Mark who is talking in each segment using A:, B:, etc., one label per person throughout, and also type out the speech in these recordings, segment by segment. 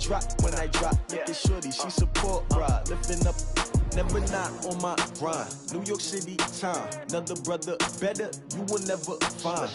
A: drop when I drop. Look at shorty, she support ride. Lifting up, never not on my grind. New York City time, another brother better, you will never find.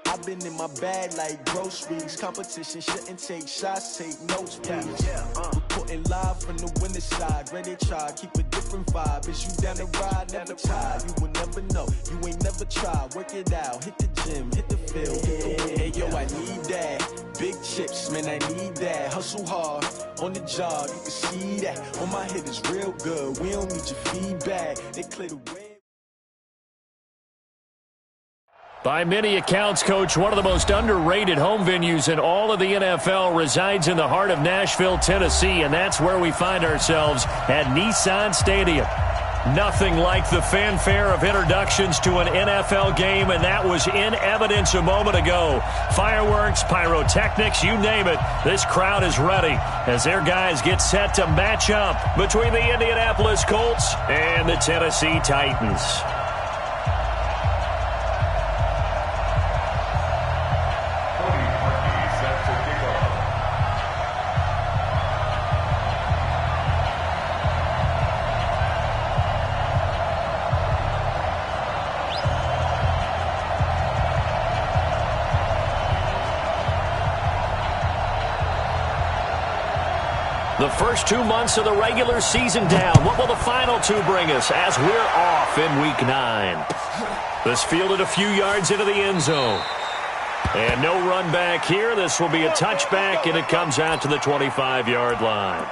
A: I've been in my bag like groceries. Competition shouldn't take shots, take notes, please. Reporting live from the winning side. Ready to try, keep a different vibe. Is you down the ride, never tired. You will never know, you ain't never tried. Work it out, hit the gym, hit the field, hit the wind. Hey yo, I need that. Big chips, man, I need that. Hustle hard, on the job, you can see that. On my head is real good, we don't need your feedback. They clear the way.
B: By many accounts, Coach, one of the most underrated home venues in all of the NFL resides in the heart of Nashville, Tennessee, and that's where we find ourselves at Nissan Stadium. Nothing like the fanfare of introductions to an NFL game, and that was in evidence a moment ago. Fireworks, pyrotechnics, you name it, this crowd is ready as their guys get set to match up between the Indianapolis Colts and the Tennessee Titans. The first 2 months of the regular season down. What will the final two bring us as we're off in Week 9? This fielded a few yards into the end zone. And no run back here. This will be a touchback, and it comes out to the 25-yard line.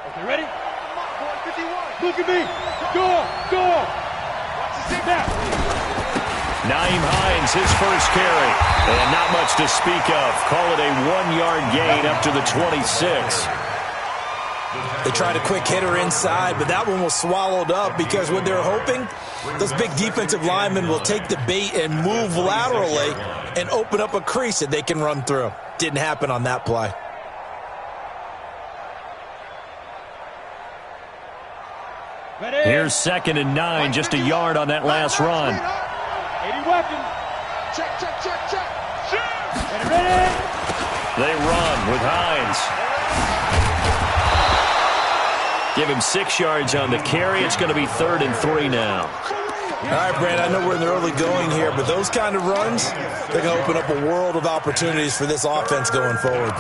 C: Okay, ready? Look at me. Go. Watch the sit down.
B: Nyheim Hines, his first carry. And not much to speak of. Call it a 1-yard gain up to the 26.
D: They tried a quick hitter inside, but that one was swallowed up because what they're hoping, those big defensive linemen will take the bait and move laterally and open up a crease that they can run through. Didn't happen on that play.
B: Here's 2nd and 9, just a yard on that last run.
C: 80 weapon. Check. Shoot. Ready.
B: They run with Hines. Give him 6 yards on the carry. It's going to be 3rd and 3 now.
D: All right, Brand, I know we're in the early going here, but those kind of runs, they're going to open up a world of opportunities for this offense going forward.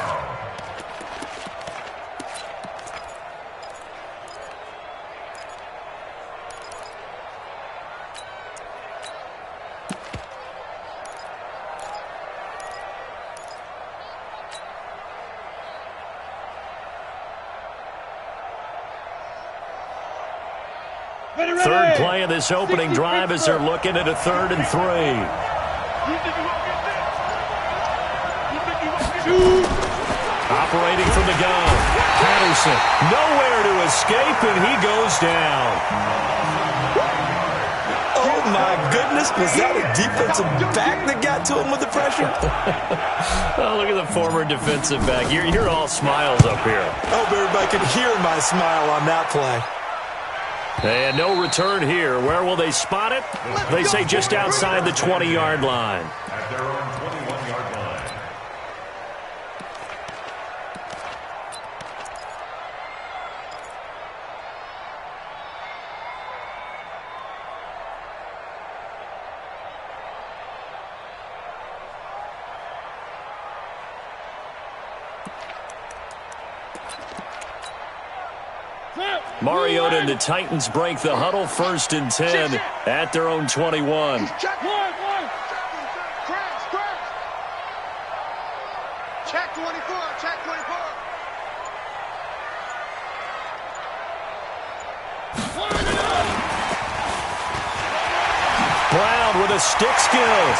B: Third play of this opening drive as they're looking at a 3rd and 3. Operating from the gun. Patterson nowhere to escape, and he goes down.
D: Oh, my goodness. Was that a defensive back that got to him with the pressure?
B: Oh, look at the former defensive back. You're all smiles up here.
D: I hope everybody could hear my smile on that play.
B: And no return here. Where will they spot it? They say just outside the 20-yard line.
E: At their own 21-yard line.
B: Mariota and the Titans break the huddle, 1st and 10 at their own 21.
C: Check 24, check 24.
B: Brown with a stick skills.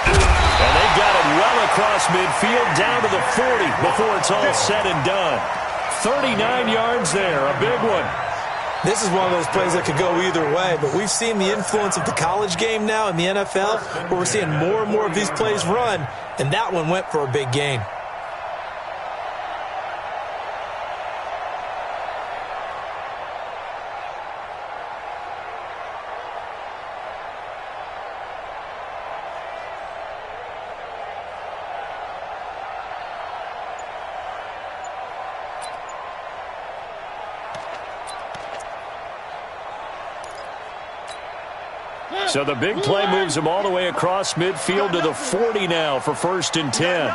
B: And they've got it well across midfield down to the 40 before it's all said and done. 39 yards there, a big one.
D: This is one of those plays that could go either way, but we've seen the influence of the college game now in the NFL, where we're seeing more and more of these plays run, and that one went for a big gain.
B: So the big play moves him all the way across midfield to the 40 now for 1st and 10.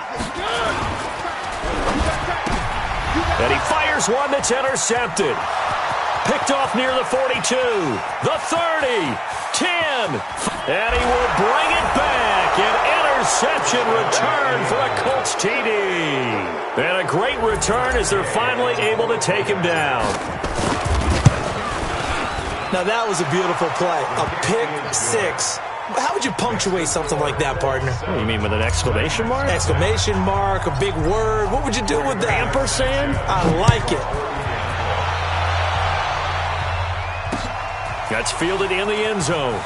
B: And he fires one that's intercepted. Picked off near the 42, the 30, 10. And he will bring it back. An interception return for a Colts TD. And a great return as they're finally able to take him down.
D: Now, that was a beautiful play. A pick six. How would you punctuate something like that, partner?
B: You mean with an exclamation mark?
D: Exclamation mark, a big word. What would you do with that?
B: Ampersand?
D: I like it.
B: That's fielded in the end zone.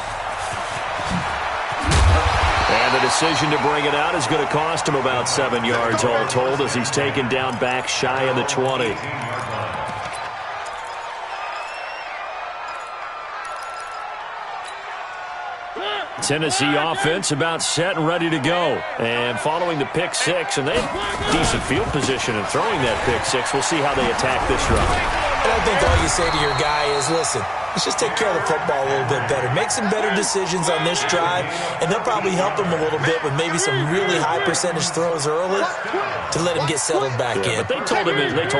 B: And the decision to bring it out is going to cost him about 7 yards all told as he's taken down back shy of the 20. Tennessee offense about set and ready to go. And following the pick six, and they have decent field position in throwing that pick six. We'll see how they attack this drive.
D: I think all you say to your guy is, listen, let's just take care of the football a little bit better. Make some better decisions on this drive, and they'll probably help him a little bit with maybe some really high percentage throws early to let him get settled back in.
B: But they told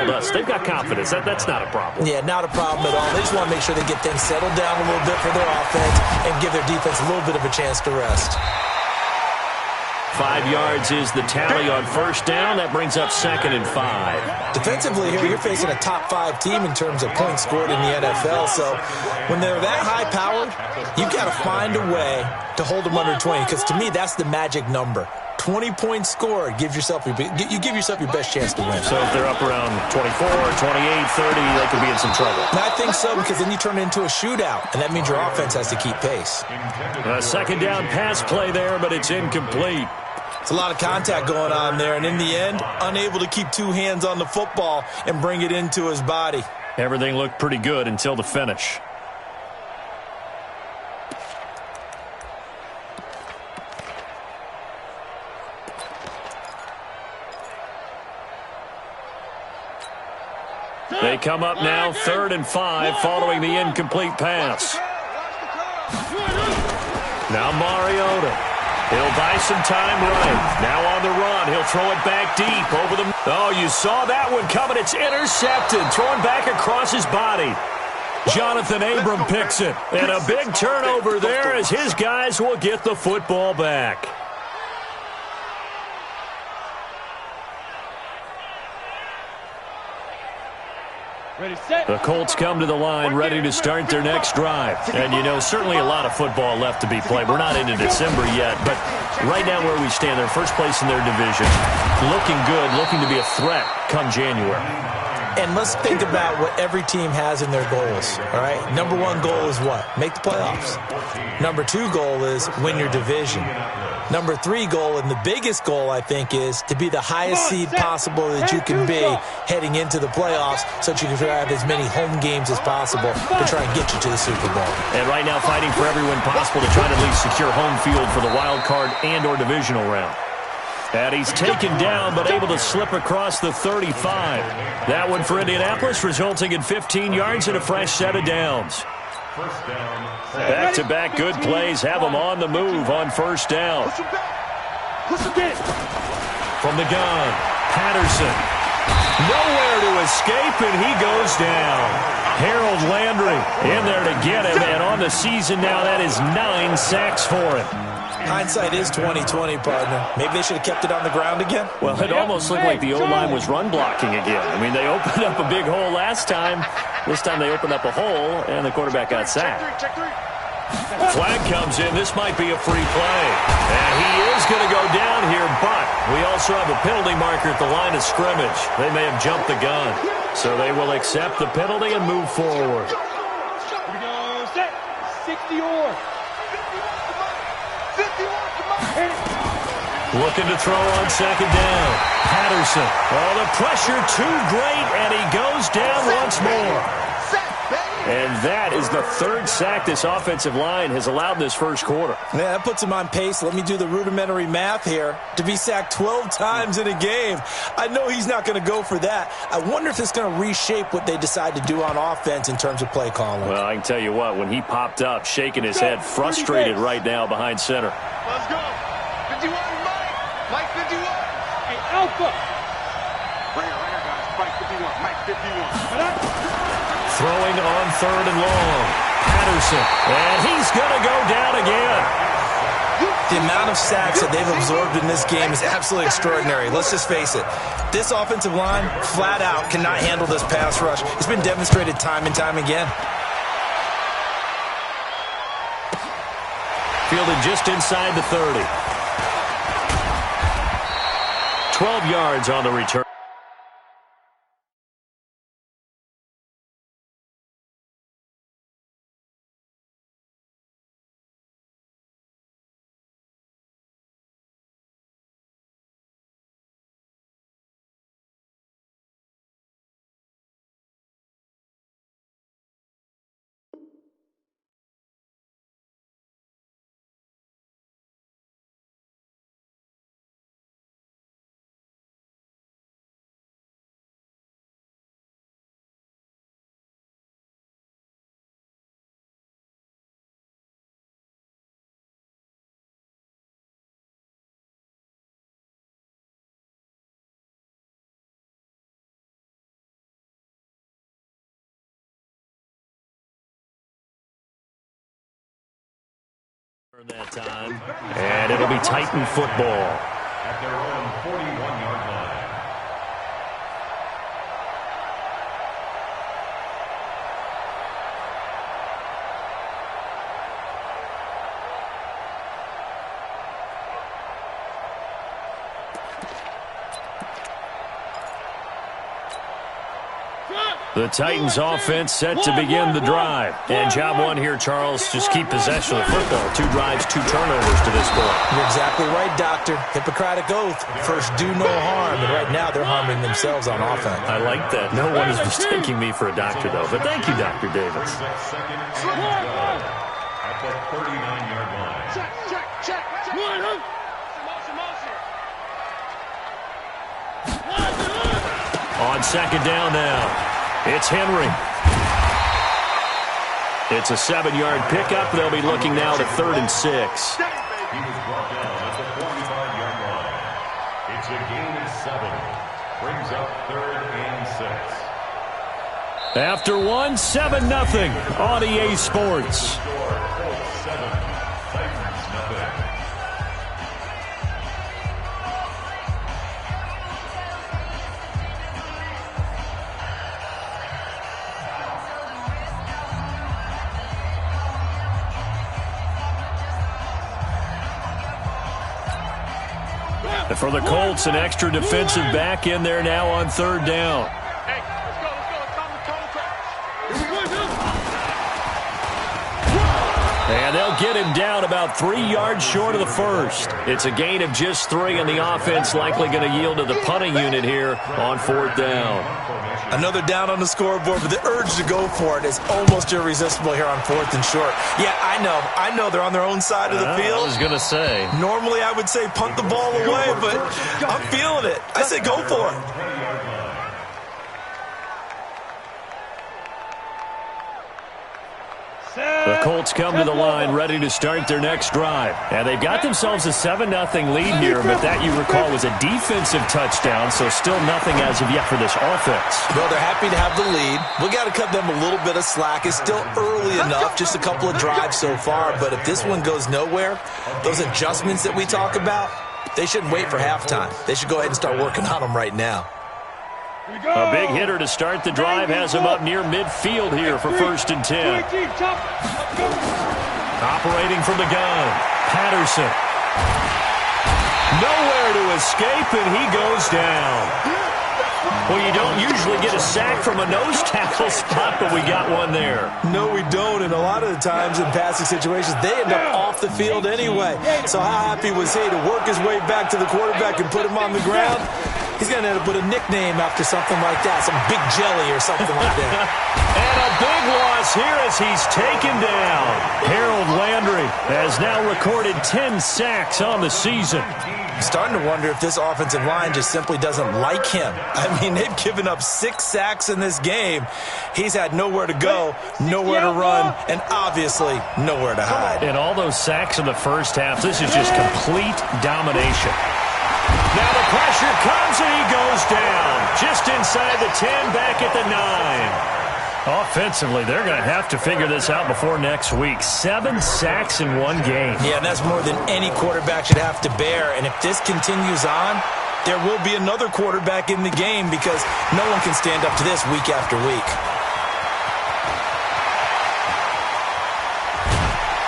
B: us they've got confidence. That's not a problem.
D: Yeah, not a problem at all. They just want to make sure they get things settled down a little bit for their offense and give their defense a little bit of a chance to rest.
B: 5 yards is the tally on 1st down. That brings up 2nd and 5.
D: Defensively here, you're facing a top 5 team in terms of points scored in the NFL. So when they're that high-powered, you've got to find a way to hold them under 20. Because to me, that's the magic number. 20 points scored, you give yourself your best chance to win.
B: So if they're up around 24, 28, 30, they could be in some trouble.
D: And I think so, because then you turn it into a shootout, and that means your offense has to keep pace.
B: A 2nd down pass play there, but it's incomplete.
D: It's a lot of contact going on there, and in the end, unable to keep 2 hands on the football and bring it into his body.
B: Everything looked pretty good until the finish. They come up now 3rd and 5 following the incomplete pass. Now Mariota. He'll buy some time right. Now on the run. He'll throw it back deep over the... Oh, you saw that one coming. It's intercepted. Throwing back across his body. Jonathan Abram picks it. And a big turnover there as his guys will get the football back.
C: Ready, set.
B: The Colts come to the line ready to start their next drive. And, you know, certainly a lot of football left to be played. We're not into December yet, but right now where we stand, they're first place in their division. Looking good, looking to be a threat come January.
D: And let's think about what every team has in their goals, all right? Number 1 goal is what? Make the playoffs. Number 2 goal is win your division. Number 3 goal, and the biggest goal, I think, is to be the highest seed possible that you can be heading into the playoffs so that you can have as many home games as possible to try and get you to the Super Bowl.
B: And right now fighting for every win possible to try to at least secure home field for the wild card and or divisional round. And he's taken down but able to slip across the 35. That one for Indianapolis resulting in 15 yards and a fresh set of downs. Back-to-back good plays have them on the move on 1st down. From the gun, Patterson. Nowhere to escape, and he goes down. Harold Landry in there to get him, and on the season now, that is 9 sacks for him.
D: Hindsight is 20/20, partner. Maybe they should have kept it on the ground again.
B: Well, it almost looked like the O-line was run blocking again. I mean, they opened up a big hole last time. This time they opened up a hole, and the quarterback got sacked. Flag comes in. This might be a free play. And he is going to go down here, but we also have a penalty marker at the line of scrimmage. They may have jumped the gun. So they will accept the penalty and move forward.
C: Here we go, set. 60 or. 51, come on.
B: Looking to throw on second down. Patterson. Oh, the pressure too great, and he goes down once more. And that is the third sack this offensive line has allowed this first quarter.
D: Yeah, that puts him on pace. Let me do the rudimentary math here. To be sacked 12 times in a game, I know he's not going to go for that. I wonder if it's going to reshape what they decide to do on offense in terms of play calling.
B: Well, I can tell you what, when he popped up, shaking his head, frustrated right now behind center.
C: Let's go. 51, Mike. Mike 51. Hey, Alpha. Right here, guys. Mike 51. Mike 51.
B: Throwing on third and long. Patterson. And he's going to go down again.
D: The amount of sacks that they've absorbed in this game is absolutely extraordinary. Let's just face it. This offensive line, flat out, cannot handle this pass rush. It's been demonstrated time and time again.
B: Fielded just inside the 30. 12 yards on the return. That time, and it'll be Titan football.
E: At their own 41-yard line.
B: The Titans offense set to begin the drive. And job one here, Charles, just keep possession of the football. 2 drives, 2 turnovers to this point.
D: You're exactly right, Doctor. Hippocratic oath. First, do no harm. And right now, they're harming themselves on offense.
B: I like that. No one is mistaking me for a doctor, though. But thank you, Dr. Davis.
E: At the 39-yard line.
C: Check.
B: On second down now. It's Henry. It's a 7-yard pickup. They'll be looking now to 3rd and 6.
E: He was brought down at the 45-yard line. It's a gain of 7. Brings up 3rd and 6.
B: After one, 7-0 on EA Sports.
E: Score 7. Titans nothing.
B: For the Colts, an extra defensive back in there now on 3rd down.
C: Hey, let's go. It's time to total crash.
B: And they'll get him down about 3 yards short of the first. It's a gain of just 3, and the offense likely going to yield to the punting unit here on 4th down.
D: Another down on the scoreboard, but the urge to go for it is almost irresistible here on 4th and short. Yeah, I know they're on their own side of the field.
B: I was going to say.
D: Normally I would say punt the ball away, but I'm feeling it. I say go for it.
B: The Colts come to the line ready to start their next drive. And they've got themselves a 7-0 lead here, but that, you recall, was a defensive touchdown, so still nothing as of yet for this offense.
D: Well, they're happy to have the lead. We got to cut them a little bit of slack. It's still early enough, just a couple of drives so far, but if this one goes nowhere, those adjustments that we talk about, they shouldn't wait for halftime. They should go ahead and start working on them right now.
B: A big hitter to start the drive has him up near midfield here for 1st and 10. Operating from the gun, Patterson. Nowhere to escape, and he goes down. Well, you don't usually get a sack from a nose tackle spot, but we got one there.
D: No, we don't, and a lot of the times in passing situations, they end up off the field anyway. So how happy was he to work his way back to the quarterback and put him on the ground? He's going to end up with a nickname after something like that, some Big Jelly or something like that.
B: And a big loss here as he's taken down. Harold Landry has now recorded 10 sacks on the season.
D: I'm starting to wonder if this offensive line just simply doesn't like him. I mean, they've given up 6 sacks in this game. He's had nowhere to go, nowhere to run, and obviously nowhere to hide.
B: And all those sacks in the first half, this is just complete domination. Now the pressure comes and he goes down. Just inside the 10, back at the 9. Offensively, they're going to have to figure this out before next week. 7 sacks in one game.
D: Yeah, and that's more than any quarterback should have to bear. And if this continues on, there will be another quarterback in the game because no one can stand up to this week after week.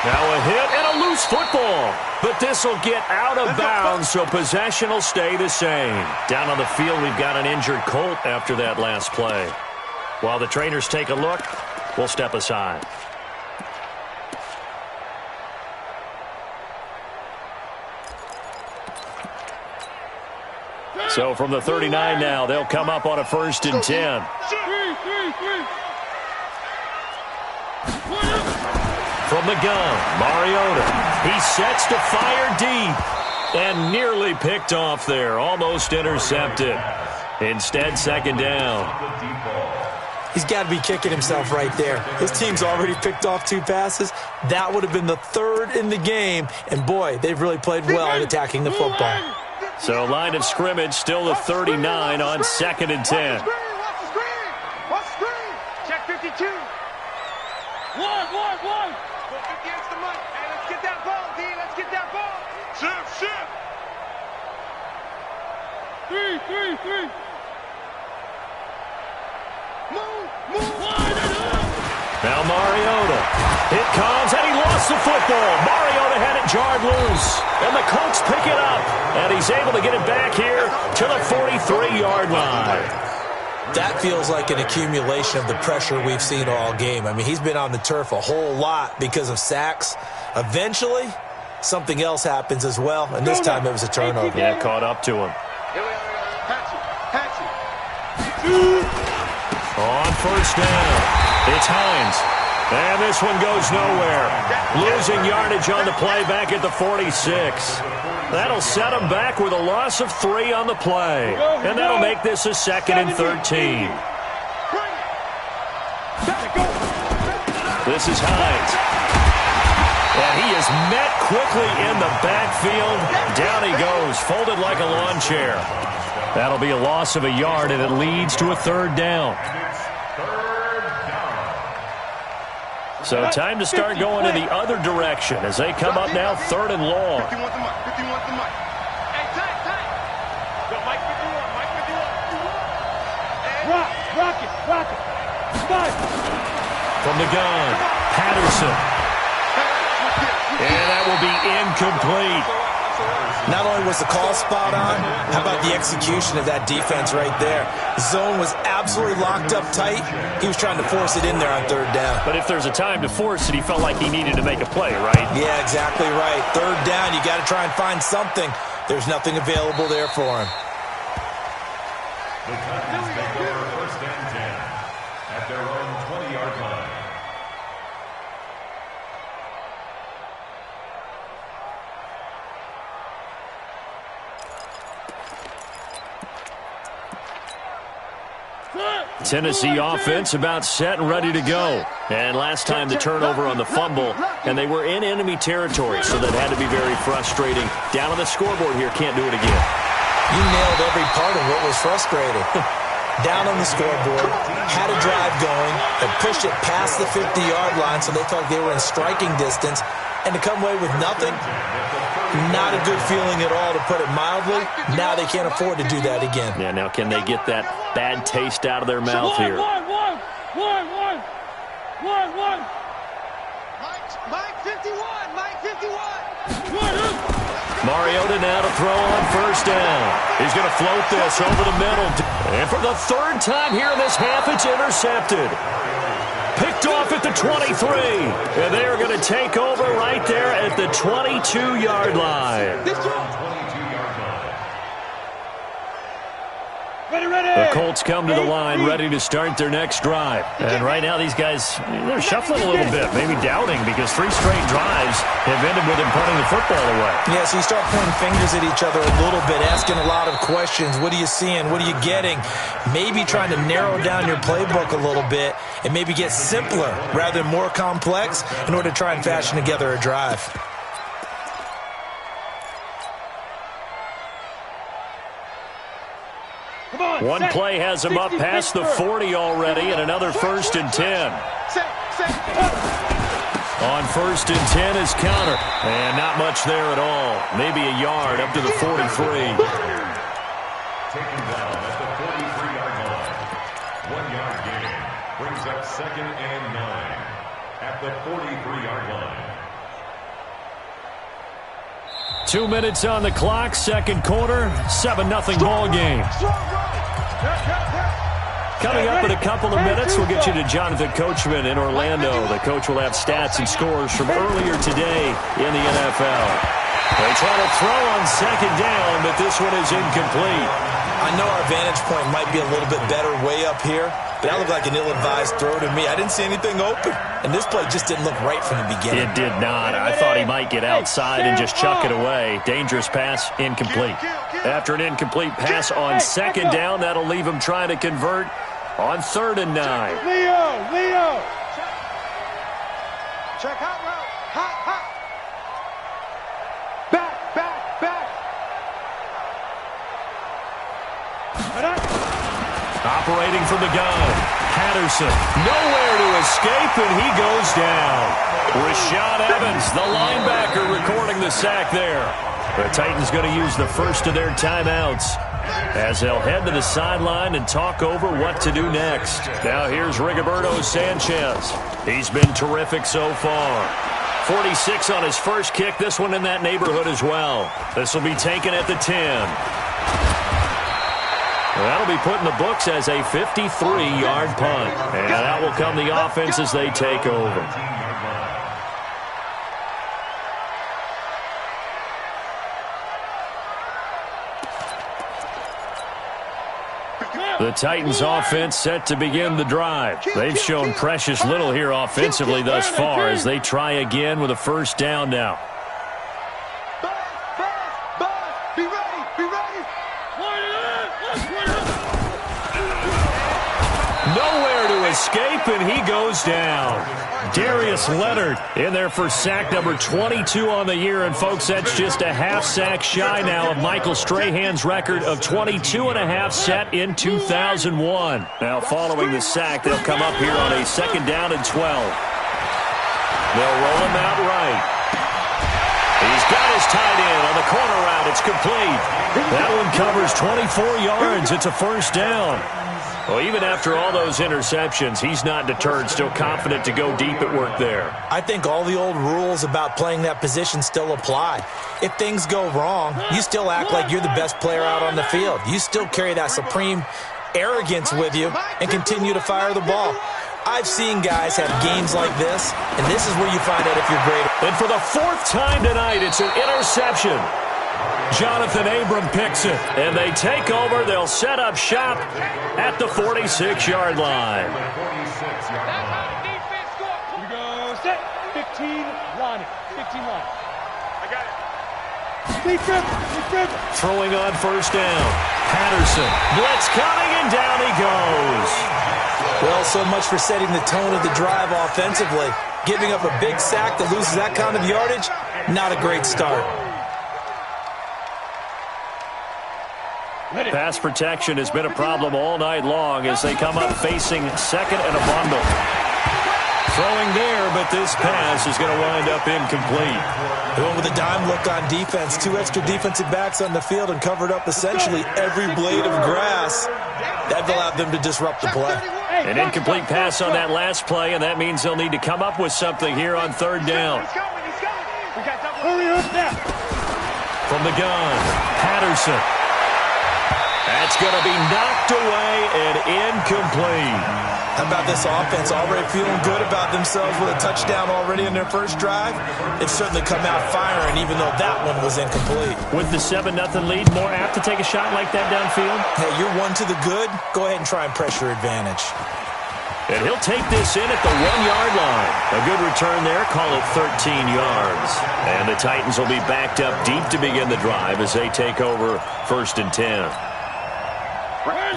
B: Now a hit and a loose football. But this will get out of bounds, so possession will stay the same. Down on the field, we've got an injured Colt after that last play. While the trainers take a look, we'll step aside. So from the 39 now, they'll come up on a 1st and 10. From the gun, Mariota. He sets to fire deep and nearly picked off there. Almost intercepted. Instead, 2nd down.
D: He's got to be kicking himself right there. His team's already picked off 2 passes. That would have been the 3rd in the game. And, boy, they've really played well in attacking the football.
B: So line of scrimmage still the 39 on 2nd and 10.
C: Watch the screen. Check 52. One. 50 against the money. Hey, let's get that ball, D. Let's get that ball. Shift. 3. Move.
B: Now Mariota. It comes, and he lost the football. Mariota had it jarred loose. And the Colts pick it up. And he's able to get it back here to the 43-yard line.
D: That feels like an accumulation of the pressure we've seen all game. I mean, he's been on the turf a whole lot because of sacks. Eventually, something else happens as well, and this time it was a turnover.
B: Yeah, caught up to him.
C: Patchy.
B: On 1st down, it's Hines. And this one goes nowhere. Losing yardage on the play back at the 46. That'll set him back with a loss of 3 on the play. And that'll make this a 2nd and 13. This is Hines. And he is met quickly in the backfield. Down he goes, folded like a lawn chair. That'll be a loss of a yard, and it leads to a 3rd down. So time to start going in the other direction as they come up now 3rd and long.
C: 51 to Mike. Hey, tight. Yo, Mike 51. Rock it. Start.
B: From the gun, Patterson. And that will be incomplete.
D: Not only was the call spot on, how about the execution of that defense right there? Zone was absolutely locked up tight. He was trying to force it in there on 3rd down.
B: But if there's a time to force it, he felt like he needed to make a play, right?
D: Yeah, exactly right. 3rd down, you got to try and find something. There's nothing available there for him.
E: The Titans take over 1st and 10 at their own 20-yard line.
B: Tennessee offense about set and ready to go. And last time the turnover on the fumble, and they were in enemy territory, so that had to be very frustrating. Down on the scoreboard here, can't do it again.
D: You nailed every part of what was frustrating. Down on the scoreboard, had a drive going, and pushed it past the 50-yard line so they felt they were in striking distance, and to come away with nothing, not a good feeling at all, to put it mildly. Now they can't afford to do that again.
B: Yeah, now can they get that bad taste out of their mouth here?
C: Mike 51, Mike 51.
B: Mariota now to throw on first down. He's going to float this over the middle. And for the third time here in this half, it's intercepted. Picked off at the 23. And they are going to take over right there at the 22-yard line. The Colts come to the line, ready to start their next drive. And right now, these guys, they're shuffling a little bit, maybe doubting, because 3 straight drives have ended with them punting the football away.
D: Yeah, so you start pointing fingers at each other a little bit, asking a lot of questions. What are you seeing? What are you getting? Maybe trying to narrow down your playbook a little bit and maybe get simpler rather than more complex in order to try and fashion together a drive.
B: One play has him up past the 40 already, and another 1st and 10. On 1st and 10 is counter, and not much there at all. Maybe a yard up to the 43.
E: Taken down at the 43-yard line. 1-yard gain brings up 2nd and 9 at the 43-yard line.
B: 2 minutes on the clock, second quarter, 7-0 ball game. Coming up in a couple of minutes, we'll get you to Jonathan Coachman in Orlando. The coach will have stats and scores from earlier today in the NFL. They try to throw on second down, but this one is incomplete.
D: I know our vantage point might be a little bit better way up here, but that looked like an ill-advised throw to me. I didn't see anything open, and this play just didn't look right from the beginning.
B: It did not. I thought he might get outside and just chuck it away. Dangerous pass, incomplete. After an incomplete pass on second down, that'll leave him trying to convert on 3rd and 9.
C: Leo. Check hot route. Hot. Back.
B: Operating from the gun, Patterson, nowhere to escape, and he goes down. Rashad Evans, the linebacker, recording the sack there. The Titans going to use the first of their timeouts as they'll head to the sideline and talk over what to do next. Now here's Rigoberto Sanchez. He's been terrific so far. 46 on his first kick, this one in that neighborhood as well. This will be taken at the 10. That'll be put in the books as a 53-yard punt. And that will come the offense as they take over. The Titans offense set to begin the drive. They've shown precious little here offensively thus far as they try again with a first down now.
C: Be ready.
B: Nowhere to escape, and he goes down. Darius Leonard in there for sack number 22 on the year. And, folks, that's just a half sack shy now of Michael Strahan's record of 22.5 set in 2001. Now, following the sack, they'll come up here on a 2nd down and 12. They'll roll him out right. He's got his tight end on the corner route. It's complete. That one covers 24 yards. It's a first down. Well, even after all those interceptions, he's not deterred, still confident to go deep at work there.
D: I think all the old rules about playing that position still apply. If things go wrong, you still act like you're the best player out on the field. You still carry that supreme arrogance with you and continue to fire the ball. I've seen guys have games like this, and this is where you find out if you're great.
B: And for the 4th time tonight, it's an interception. Jonathan Abram picks it, and they take over. They'll set up shop at the 46-yard line.
F: We go set. 15 line. 15 line.
C: I got it.
B: Throwing on first down. Patterson. Blitz coming, and down he goes.
D: So much for setting the tone of the drive offensively. Giving up a big sack that loses that kind of yardage, not a great start.
B: Pass protection has been a problem all night long as they come up facing second and a bundle. Throwing there, but this pass is going to wind up incomplete.
D: They went with a dime look on defense. 2 extra defensive backs on the field and covered up essentially every blade of grass. That allowed them to disrupt the play.
B: An incomplete pass on that last play, and that means they'll need to come up with something here on third down. From the gun, Patterson. That's going to be knocked away and incomplete.
D: How about this offense already feeling good about themselves with a touchdown already in their first drive? They've certainly come out firing, even though that one was incomplete.
B: With the 7-0 lead, more apt to take a shot like that downfield?
D: Hey, you're one to the good. Go ahead and try and pressure advantage.
B: And he'll take this in at the 1-yard line. A good return there. Call it 13 yards. And the Titans will be backed up deep to begin the drive as they take over 1st and 10.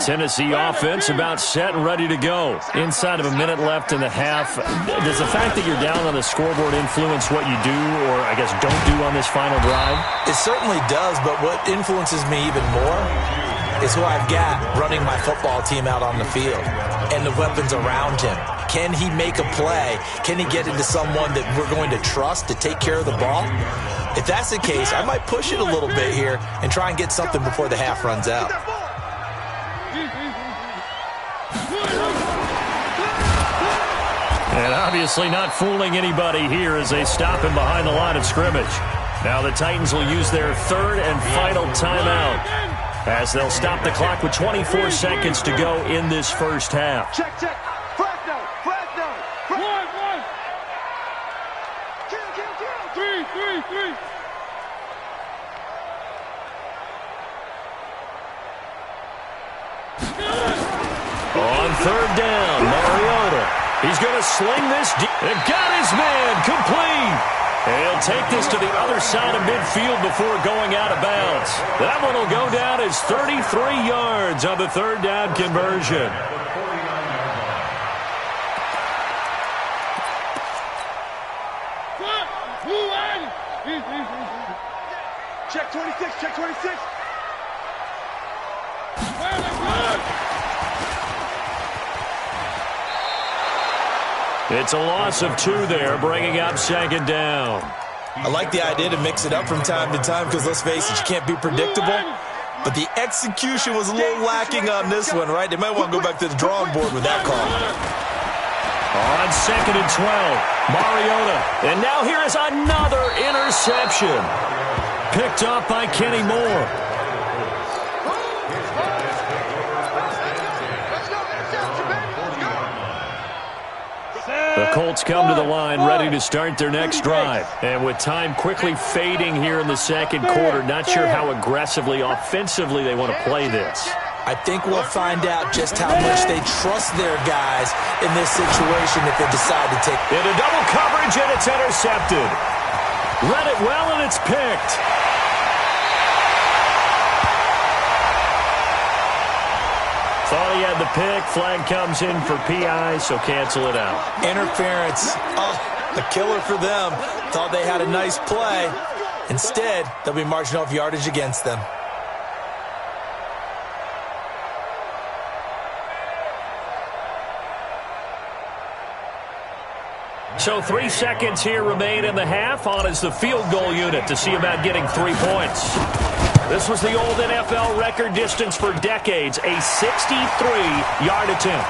B: Tennessee offense about set and ready to go. Inside of a minute left in the half. Does the fact that you're down on the scoreboard influence what you do, or I guess don't do on this final drive?
D: It certainly does, but what influences me even more is who I've got running my football team out on the field and the weapons around him. Can he make a play? Can he get into someone that we're going to trust to take care of the ball? If that's the case, I might push it a little bit here and try and get something before the half runs out.
B: And obviously not fooling anybody here as they stop him behind the line of scrimmage. Now the Titans will use their third and final timeout as they'll stop the clock with 24 seconds to go in this first half.
C: Check. Flag down. One. Kill. Three.
B: On third down, Mariota. He's going to sling this deep. And got his man complete. And he'll take this to the other side of midfield before going out of bounds. That one will go down as 33 yards on the third down conversion.
C: Check 26.
B: It's a loss of 2 there, bringing up second down.
D: I like the idea to mix it up from time to time because, let's face it, you can't be predictable. But the execution was a little lacking on this one, right? They might want to go back to the drawing board with that call.
B: On 2nd and 12, Mariota. And now here is another interception. Picked up by Kenny Moore. The Colts come to the line ready to start their next drive. And with time quickly fading here in the second quarter, not sure how aggressively, offensively they want to play this.
D: I think we'll find out just how much they trust their guys in this situation if they decide to take it.
B: Into double coverage, and it's intercepted. Read it well, and it's picked. Thought he had the pick. Flag comes in for PI, so cancel it out.
D: Interference. Oh, a killer for them. Thought they had a nice play. Instead, they'll be marching off yardage against them.
B: So 3 seconds here remain in the half. On is the field goal unit to see about getting 3 points. This was the old NFL record distance for decades, a 63-yard attempt.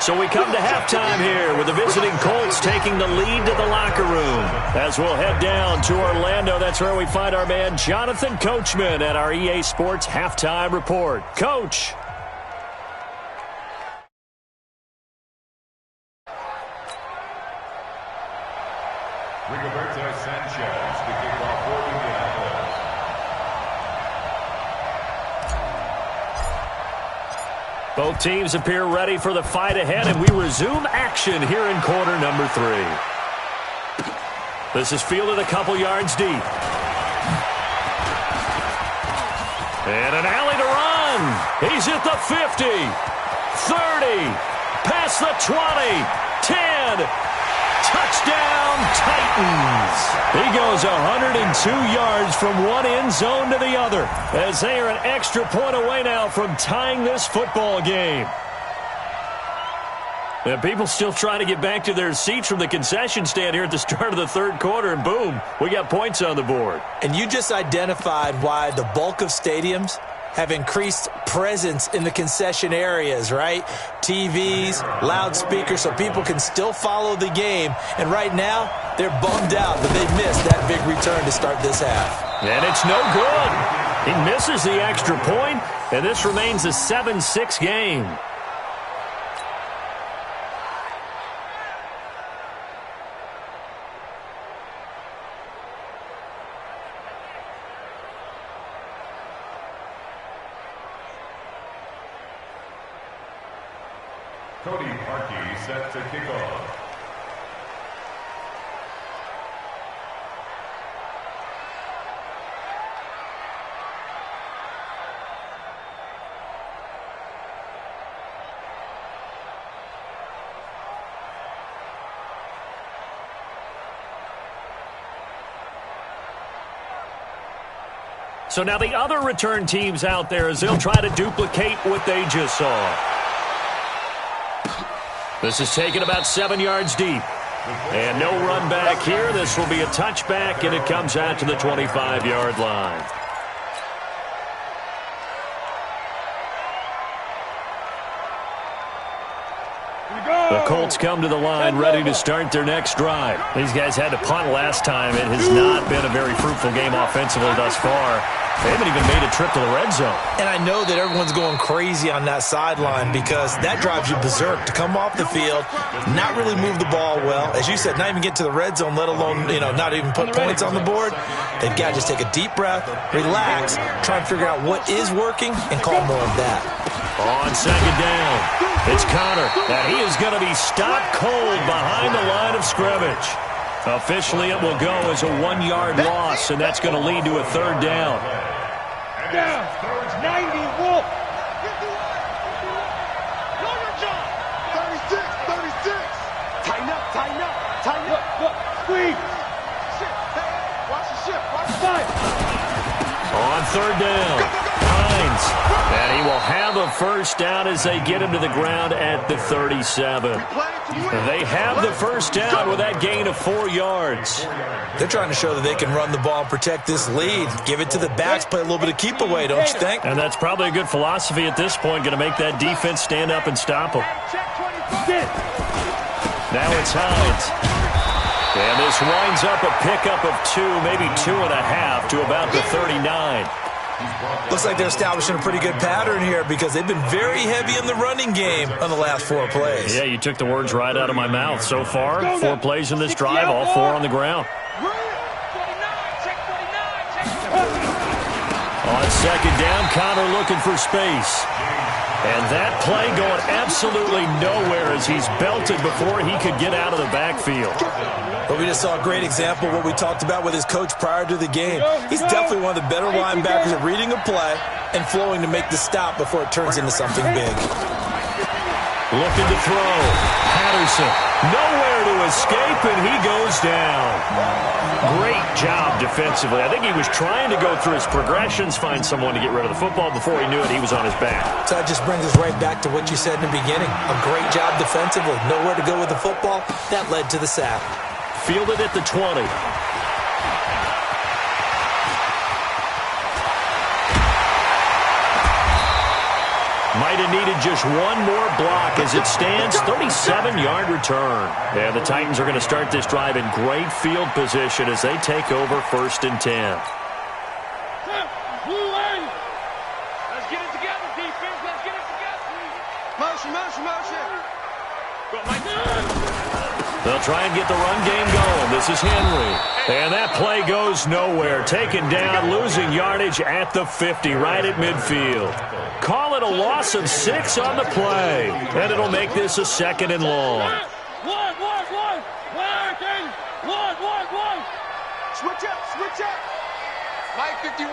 B: So we come to halftime here with the visiting Colts taking the lead to the locker room. As we'll head down to Orlando, that's where we find our man Jonathan Coachman at our EA Sports Halftime Report. Coach.
E: Rigoberto Sanchez to kick off for Indianapolis.
B: Both teams appear ready for the fight ahead, and we resume action here in quarter number 3. This is fielded a couple yards deep. And an alley to run. He's at the 50, 30, past the 20, 10. Touchdown, Titans. He goes 102 yards from one end zone to the other as they are an extra point away now from tying this football game. And people still trying to get back to their seats from the concession stand here at the start of the third quarter, and boom, we got points on the board.
D: And you just identified why the bulk of stadiums have increased presence in the concession areas, right? TVs, loudspeakers, so people can still follow the game. And right now, they're bummed out that they missed that big return to start this half.
B: And it's no good. He misses the extra point, and this remains a 7-6 game.
E: Cody Parkey set to kick off.
B: So now the other return teams out there as they'll try to duplicate what they just saw. This is taken about 7 yards deep. And no run back here. This will be a touchback, and it comes out to the 25-yard line. The Colts come to the line ready to start their next drive. These guys had to punt last time. It has not been a very fruitful game offensively thus far. They haven't even made a trip to the red zone.
D: And I know that everyone's going crazy on that sideline because that drives you berserk to come off the field, not really move the ball well. As you said, not even get to the red zone, let alone, not even put points on the board. They've got to just take a deep breath, relax, try and figure out what is working, and call more of that.
B: On second down, it's Connor, and he is going to be stopped cold behind the line of scrimmage. Officially, it will go as a 1-yard loss, and that's going to lead to a third down.
F: Down, 90, Wolf.
C: 36. Tighten up.
F: Look, squeeze.
C: Watch the shift.
B: On third down, Hines, and he will have a first down as they get him to the ground at the 37. They have the first down with that gain of 4 yards.
D: They're trying to show that they can run the ball and protect this lead. Give it to the backs, play a little bit of keep away, don't you think?
B: And that's probably a good philosophy at this point, going to make that defense stand up and stop them. Now it's Hines. And this winds up a pickup of 2, maybe 2.5 to about the 39.
D: Looks like they're establishing a pretty good pattern here because they've been very heavy in the running game on the last 4 plays.
B: Yeah, you took the words right out of my mouth. So far, 4 plays in this drive, all 4 on the ground. On second down, Connor looking for space. And that play going absolutely nowhere as he's belted before he could get out of the backfield.
D: But we just saw a great example of what we talked about with his coach prior to the game. He's definitely one of the better linebackers at reading a play and flowing to make the stop before it turns into something big.
B: Looking to throw. Patterson, nowhere to escape, and he goes down. Great job defensively. I think he was trying to go through his progressions, find someone to get rid of the football. Before he knew it, he was on his back.
D: So that just brings us right back to what you said in the beginning. A great job defensively. Nowhere to go with the football. That led to the sack.
B: Fielded at the 20. Might have needed just one more block as it stands. 37-yard return. And the Titans are going to start this drive in great field position as they take over 1st and 10.
F: Let's get it together, defense. Let's get it together.
C: Motion.
B: They'll try and get the run game going. This is Henry. And that play goes nowhere. Taken down, losing yardage at the 50, right at midfield. Call it a loss of 6 on the play. And it'll make this a 2nd and long.
F: One.
C: Switch up. Mike 51.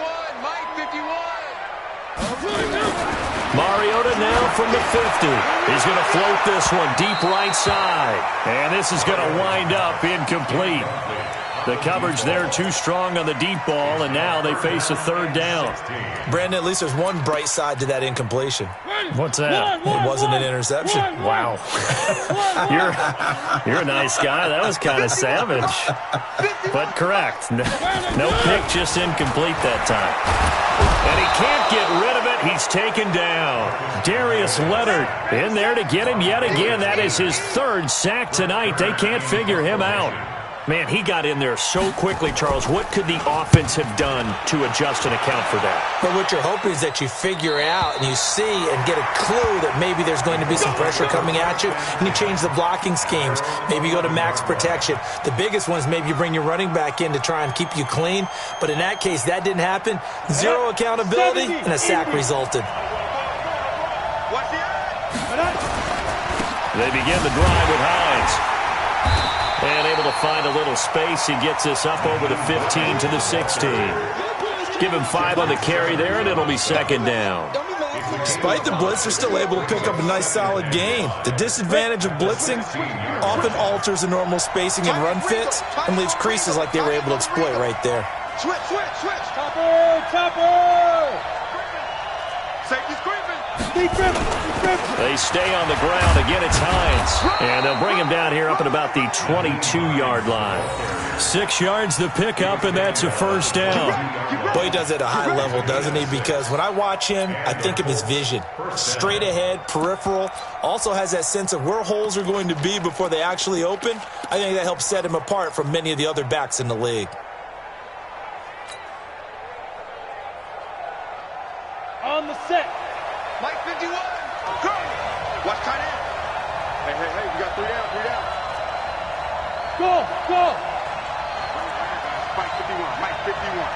B: Mariota now from the 50. He's going to float this one deep right side. And this is going to wind up incomplete. The coverage there too strong on the deep ball, and now they face a third down.
D: Brandon, at least there's one bright side to that incompletion.
B: What's that?
D: It wasn't an interception.
B: Wow. You're a nice guy. That was kind of savage. But correct. No pick, just incomplete that time. And he can't get rid of it. He's taken down. Darius Leonard in there to get him yet again. That is his third sack tonight. They can't figure him out. Man, he got in there so quickly, Charles. What could the offense have done to adjust and account for that?
D: But what you're hoping is that you figure out and you see and get a clue that maybe there's going to be some pressure coming at you, and you change the blocking schemes. Maybe you go to max protection. The biggest one is maybe you bring your running back in to try and keep you clean. But in that case, that didn't happen. Zero accountability, and a sack resulted.
B: They begin the drive with Hines. And able to find a little space. He gets this up over the 15 to the 16. Give him 5 on the carry there, and it'll be second down.
D: Despite the blitz, they're still able to pick up a nice, solid gain. The disadvantage of blitzing often alters the normal spacing and run fits and leaves creases like they were able to exploit right there.
C: Switch.
F: Topper!
C: Safety's creeping.
B: They stay on the ground. Again, it's Hines. And they'll bring him down here up at about the 22-yard line. 6 yards the pickup, and that's a first down.
D: Boy, he does it at a high level, doesn't he? Because when I watch him, I think of his vision. Straight ahead, peripheral. Also has that sense of where holes are going to be before they actually open. I think that helps set him apart from many of the other backs in the league.
F: On the set.
C: Mike 51. Go. Watch tight end. Hey, we got 3 down.
F: Go.
C: Mike 51.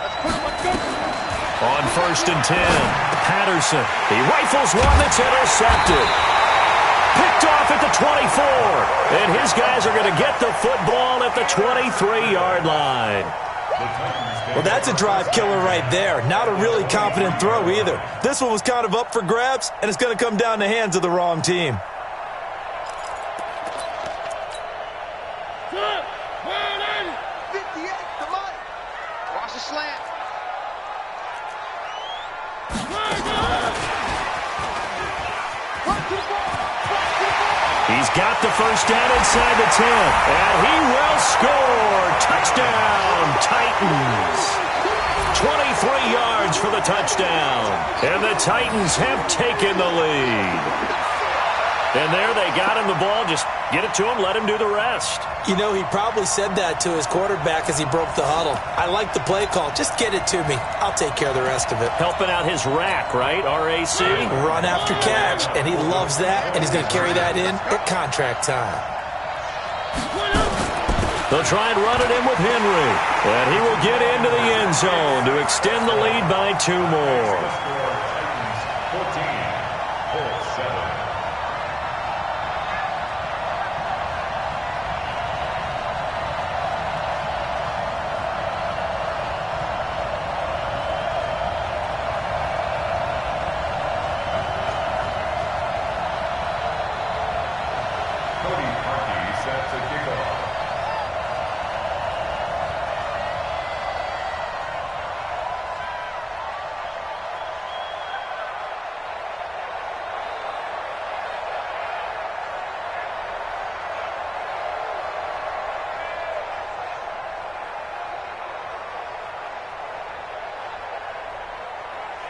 C: Let's put him. Let's go.
B: On 1st and 10, Patterson. He rifles one that's intercepted. Picked off at the 24. And his guys are going to get the football at the 23-yard line.
D: Well, that's a drive killer right there. Not a really confident throw either. This one was kind of up for grabs, and it's going to come down the hands of the wrong team.
B: He's got the first down inside the 10. And he will score. Touchdown, Titans. 23 yards for the touchdown. And the Titans have taken the lead. And there they got him the ball. Just get it to him, let him do the rest.
D: You know, he probably said that to his quarterback as he broke the huddle. I like the play call. Just get it to me. I'll take care of the rest of it.
B: Helping out his rack, right? RAC.
D: Run after catch, and he loves that, and he's going to carry that in at contract time.
B: They'll try and run it in with Henry. And he will get into the end zone to extend the lead by 2 more.
E: 14-7.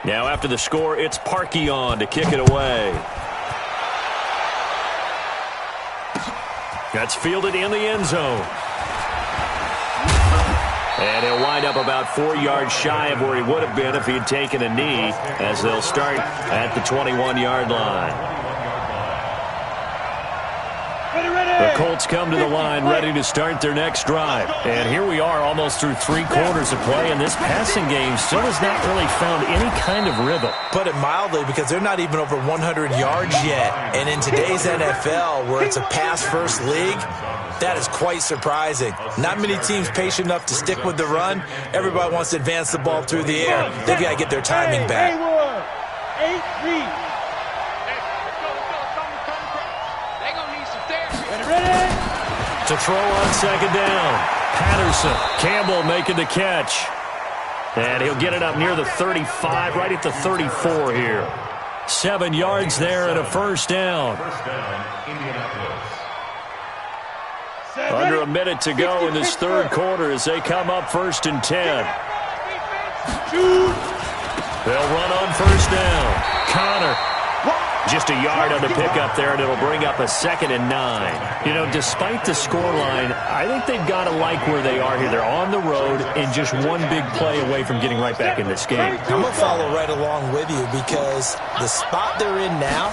B: Now after the score, it's Parkey on to kick it away. That's fielded in the end zone. And he'll wind up about 4 yards shy of where he would have been if he had taken a knee, as they'll start at the 21-yard line. The Colts come to the line ready to start their next drive. And here we are almost through 3 quarters of play, and this passing game still has not really found any kind of rhythm.
D: Put it mildly, because they're not even over 100 yards yet. And in today's NFL, where it's a pass-first league, that is quite surprising. Not many teams patient enough to stick with the run. Everybody wants to advance the ball through the air. They've got to get their timing back.
F: 8 read.
C: They gonna need some therapy.
F: Ready?
B: To throw on second down. Patterson. Campbell making the catch. And he'll get it up near the 35, right at the 34 here. 7 yards there and a first down.
E: First down, Indianapolis.
B: Under a minute to go in this third quarter as they come up 1st and 10. They'll run on first down. Connor. Just a yard on the pickup there, and it'll bring up a 2nd and 9. You know, despite the scoreline, I think they've got to like where they are here. They're on the road and just one big play away from getting right back in this game.
D: I'm going to follow right along with you because the spot they're in now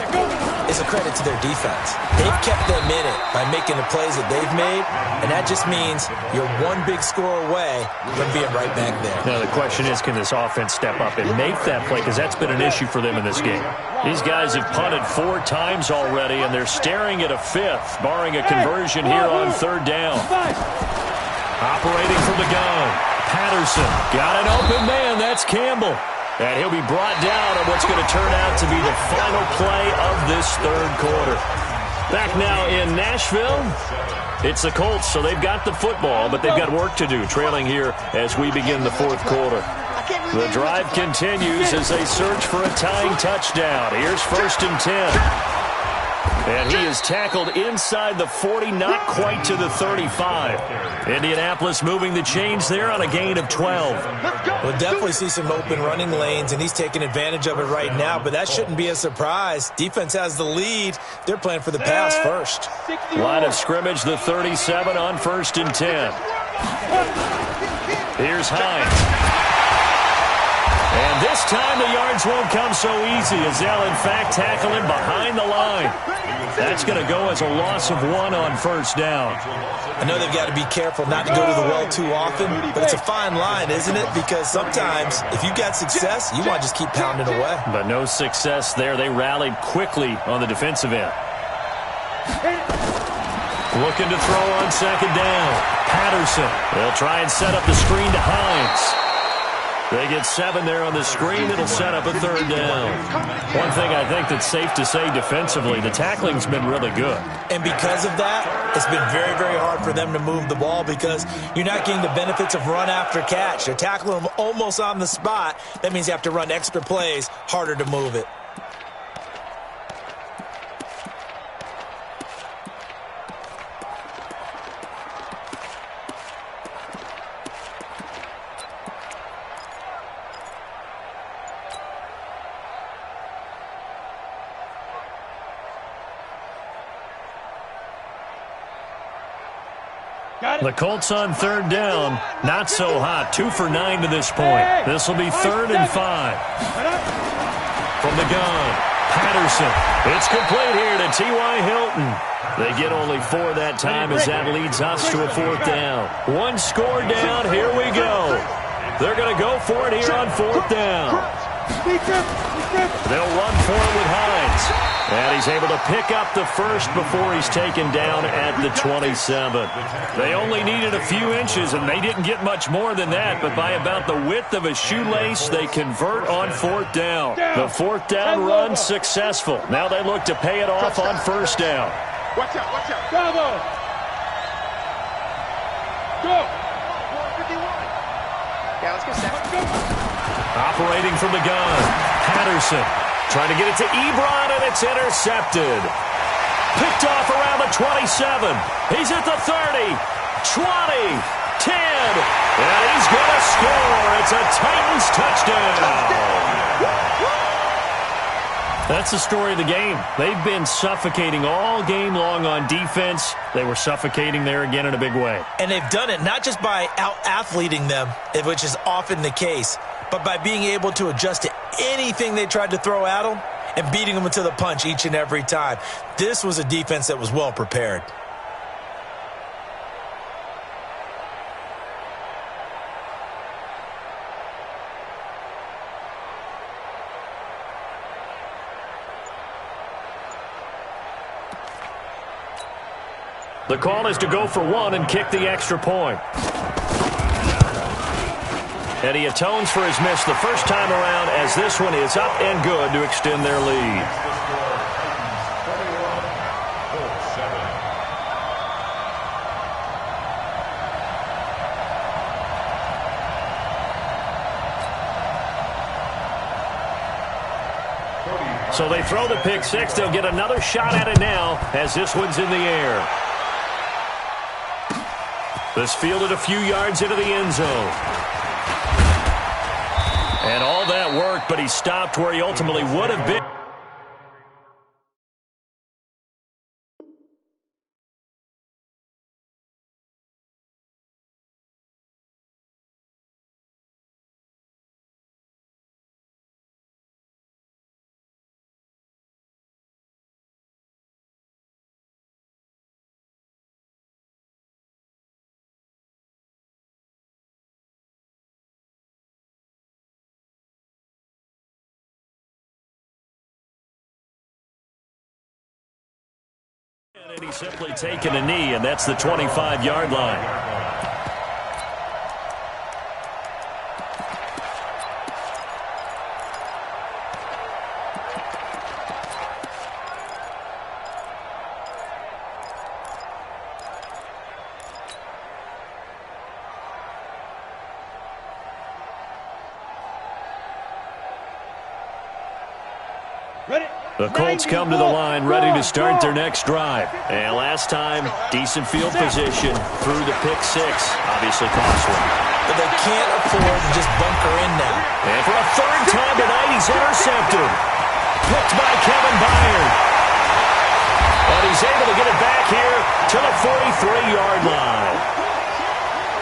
D: is a credit to their defense. They've kept them in it by making the plays that they've made, and that just means you're one big score away from being right back there.
B: Now, the question is, can this offense step up and make that play? Because that's been an issue for them in this game. These guys have punted 4 times already, and they're staring at a 5th, barring a conversion here on 3rd down. Operating from the gun. Patterson got an open man. That's Campbell. And he'll be brought down on what's going to turn out to be the final play of this third quarter. Back now in Nashville, it's the Colts, so they've got the football, but they've got work to do, trailing here as we begin the 4th quarter. The drive continues as they search for a tying touchdown. Here's 1st and 10. And he is tackled inside the 40, not quite to the 35. Indianapolis moving the chains there on a gain of 12.
D: We'll definitely see some open running lanes, and he's taking advantage of it right now, but that shouldn't be a surprise. Defense has the lead. They're playing for the pass first.
B: Line of scrimmage, the 37 on 1st and 10. Here's Hines. And this time the yards won't come so easy as they'll, in fact, tackle him behind the line. That's going to go as a loss of 1 on 1st down.
D: I know they've got to be careful not to go to the well too often, but it's a fine line, isn't it? Because sometimes if you've got success, you want to just keep pounding away.
B: But no success there. They rallied quickly on the defensive end. Looking to throw on second down. Patterson. They'll try and set up the screen to Hines. They get 7 there on the screen. It'll set up a 3rd down. One thing I think that's safe to say defensively, the tackling's been really good.
D: And because of that, it's been very, very hard for them to move the ball because you're not getting the benefits of run after catch. They're tackling them almost on the spot. That means you have to run extra plays, harder to move it.
B: The Colts on 3rd down. Not so hot. 2 for 9 to this point. This will be 3rd and 5. From the gun, Patterson. It's complete here to T.Y. Hilton. They get only 4 that time as that leads us to a 4th down. 1 score down. Here we go. They're going to go for it here on 4th down. They'll run for it with Hines. And he's able to pick up the first before he's taken down at the 27. They only needed a few inches, and they didn't get much more than that. But by about the width of a shoelace, they convert on 4th down. The 4th down run successful. Now they look to pay it off on 1st down.
C: Watch out, watch out.
F: Bravo. Go.
C: 451. Yeah, let's go, Seth.
B: Operating from the gun, Patterson. Trying to get it to Ebron, and it's intercepted. Picked off around the 27. He's at the 30, 20, 10, and he's going to score. It's a Titans touchdown. That's the story of the game. They've been suffocating all game long on defense. They were suffocating there again in a big way.
D: And they've done it not just by out-athleting them, which is often the case, but by being able to adjust to anything they tried to throw at them and beating them to the punch each and every time. This was a defense that was well prepared.
B: The call is to go for 1 and kick the extra point. And he atones for his miss the first time around as this one is up and good to extend their lead. So they throw the pick six. They'll get another shot at it now as this one's in the air. This fielded a few yards into the end zone. And all that work, but he stopped where he ultimately would have been. And he's simply taken a knee, and that's the 25-yard line. The Colts come to the line ready to start their next drive. And last time, decent field position through the pick six. Obviously costly.
D: But they can't afford to just bunker in now.
B: And for a third time tonight, he's intercepted. Picked by Kevin Byard. And he's able to get it back here to the 43-yard line.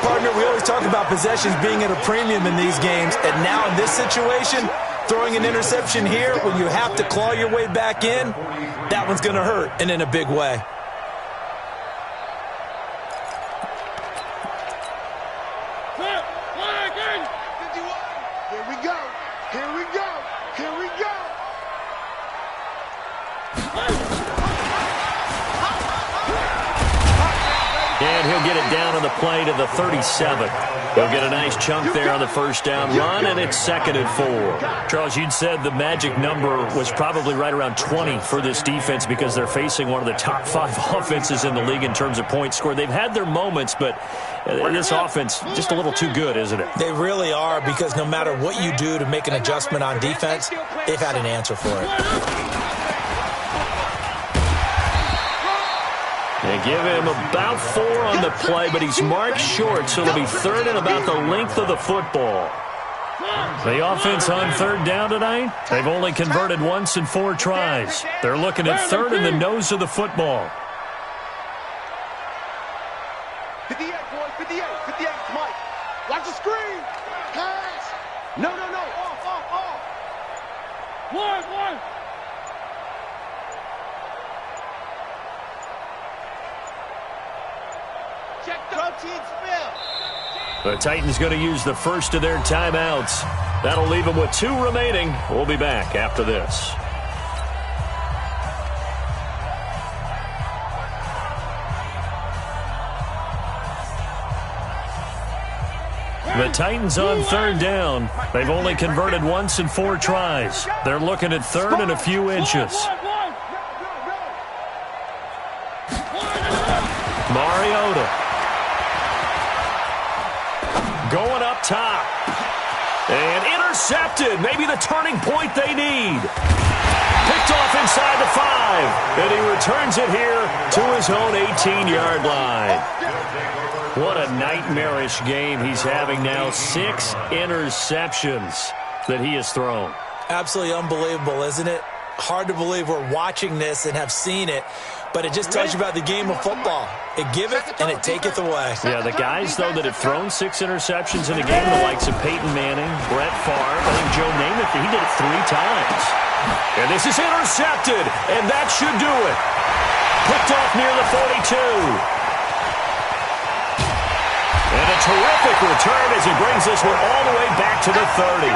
D: Partner, we always talk about possessions being at a premium in these games. And now in this situation, throwing an interception here when you have to claw your way back in, that one's going to hurt, and in a big way.
C: Here we go. Here we go. Here we go.
B: And he'll get it down on the play to the 37. He'll get a nice chunk there on the first down run, and it's 2nd and 4. Charles, you'd said the magic number was probably right around 20 for this defense because they're facing one of the top 5 offenses in the league in terms of points scored. They've had their moments, but this offense just a little too good, isn't it?
D: They really are, because no matter what you do to make an adjustment on defense, they've had an answer for it.
B: They give him about 4 on the play, but he's marked short, so it'll be 3rd and about the length of the football. The offense on 3rd down tonight, they've only converted once in 4 tries. They're looking at 3rd in the nose of the football.
C: 58, boys, 58, 58, Mike. Watch the screen. Pass. No. Off. One. Check the protein spill.
B: The Titans going to use the first of their timeouts. That'll leave them with 2 remaining. We'll be back after this. The Titans on 3rd down. They've only converted once in 4 tries. They're looking at 3rd and a few inches. Mariota. Going up top. And intercepted. Maybe the turning point they need. Picked off inside the 5. And he returns it here to his own 18-yard line. What a nightmarish game he's having now. 6 interceptions that he has thrown.
D: Absolutely unbelievable, isn't it? Hard to believe we're watching this and have seen it, but it just tells you about the game of football. It giveth and it taketh away.
B: Yeah, the guys, though, that have thrown 6 interceptions in a game, the likes of Peyton Manning, Brett Favre, I think Joe Namath, he did it 3 times. And this is intercepted, and that should do it. Picked off near the 42. And a terrific return as he brings this one all the way back to the 30.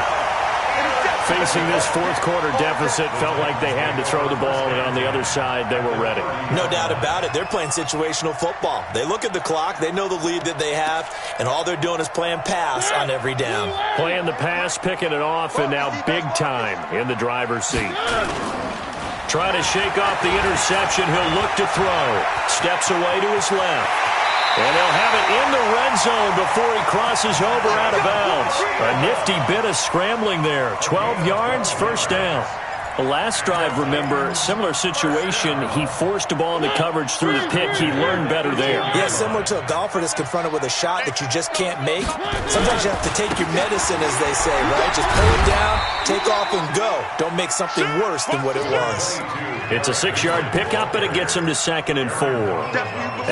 B: facing this fourth quarter deficit, felt like they had to throw the ball, and on the other side, they were ready.
D: No doubt about it. They're playing situational football. They look at the clock, they know the lead that they have, and all they're doing is playing pass on every down.
B: Playing the pass, picking it off, and now big time in the driver's seat. Trying to shake off the interception. He'll look to throw. Steps away to his left. And they'll have it in the red zone before he crosses over out of bounds. A nifty bit of scrambling there. 12 yards, first down. The last drive, remember, similar situation. He forced a ball into coverage through the pick. He learned better there.
D: Yeah, similar to a golfer that's confronted with a shot that you just can't make. Sometimes you have to take your medicine, as they say, right? Just pull it down, take off, and go. Don't make something worse than what it was.
B: It's a 6-yard pickup, and it gets him to 2nd and 4.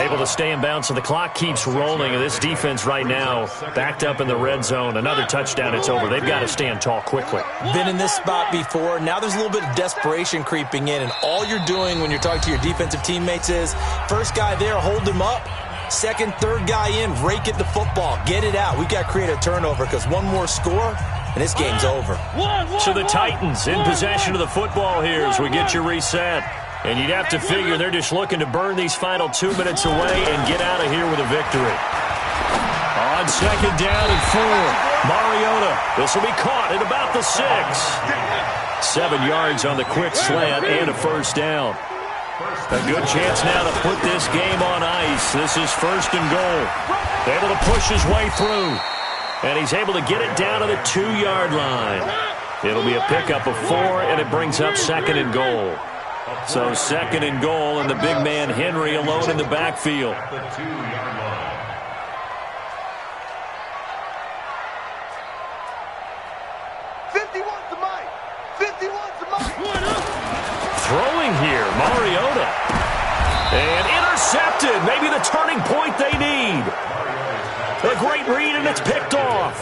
B: Able to stay in bounds, and the clock keeps rolling. And this defense right now backed up in the red zone. Another touchdown, it's over. They've got to stand tall quickly.
D: Been in this spot before. Now there's a little bit of desperation creeping in, and all you're doing when you're talking to your defensive teammates is first guy there, hold him up. Second, third guy in, rake at the football. Get it out. We've got to create a turnover because one more score, and this game's over.
B: So the Titans in possession of the football here as we get you reset. And you'd have to figure they're just looking to burn these final 2 minutes away and get out of here with a victory. On 2nd down and 4, Mariota. This will be caught at about the 6. 7 yards on the quick slant and a first down. A good chance now to put this game on ice. This is 1st and goal. Able to push his way through. And he's able to get it down to the 2-yard line. It'll be a pickup of 4, and it brings up 2nd and goal. So 2nd and goal, and the big man Henry alone in the backfield.
E: The 2-yard line.
B: Throwing here, Mariota. And intercepted. Maybe the turning point they need. A great read, and it's picked off.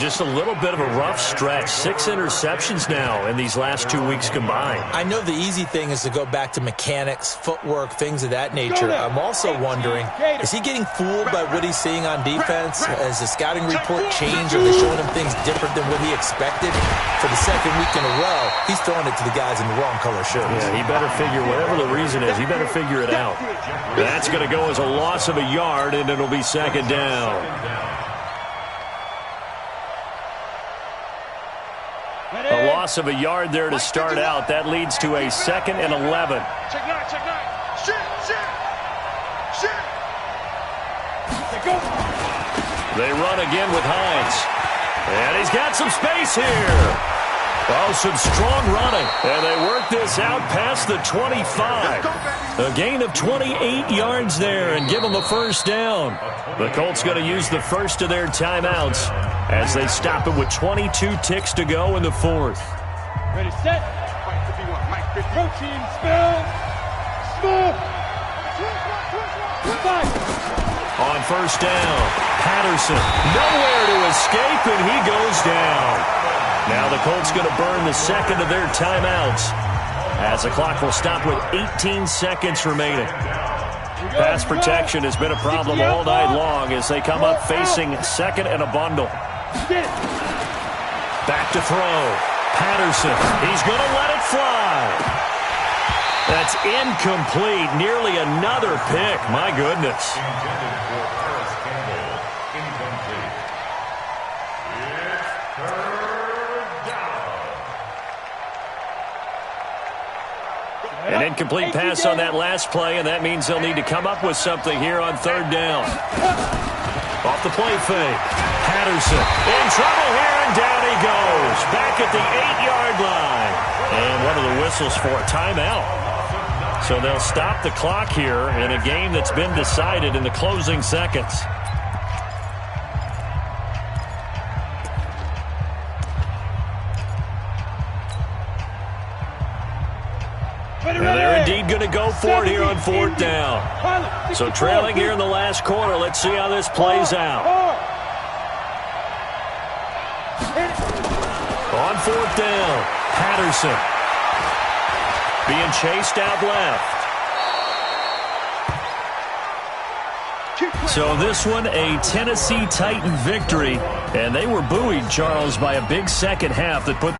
B: Just a little bit of a rough stretch. 6 interceptions now in these last 2 weeks combined.
D: I know the easy thing is to go back to mechanics, footwork, things of that nature. I'm also wondering, is he getting fooled by what he's seeing on defense? Has the scouting report changed? Are they showing him things different than what he expected? For the 2nd week in a row, he's throwing it to the guys in the wrong color shirts.
B: Yeah, he better figure, whatever the reason is, he better figure it out. That's going to go as a loss of a yard, and it'll be 2nd down. A loss of a yard there to start out. That leads to a 2nd and 11.
C: Check 9, check 9. Shit.
B: They run again with Hines. And he's got some space here. Oh, some strong running. And they work this out past the 25. A gain of 28 yards there and give them a first down. The Colts going to use the first of their timeouts as they stop it with 22 ticks to go in the 4th.
F: Ready, set. Protein, spell. Smooth.
B: On first down, Patterson. Nowhere to escape, and he goes down. Now the Colts going to burn the 2nd of their timeouts as the clock will stop with 18 seconds remaining. Pass protection has been a problem all night long as they come up facing 2nd and a bundle. Back to throw. Patterson. He's going to let it fly. That's incomplete. Nearly another pick. My goodness. An incomplete pass on that last play, and that means they'll need to come up with something here on 3rd down. Off the play fake. Patterson in trouble here, and down he goes. Back at the 8-yard line. And one of the whistles for a timeout. So they'll stop the clock here in a game that's been decided in the closing seconds. And they're indeed going to go for it here on 4th down. So trailing here in the last quarter. Let's see how this plays out. On 4th down, Patterson being chased out left. So this one, a Tennessee Titan victory. And they were buoyed, Charles, by a big second half that put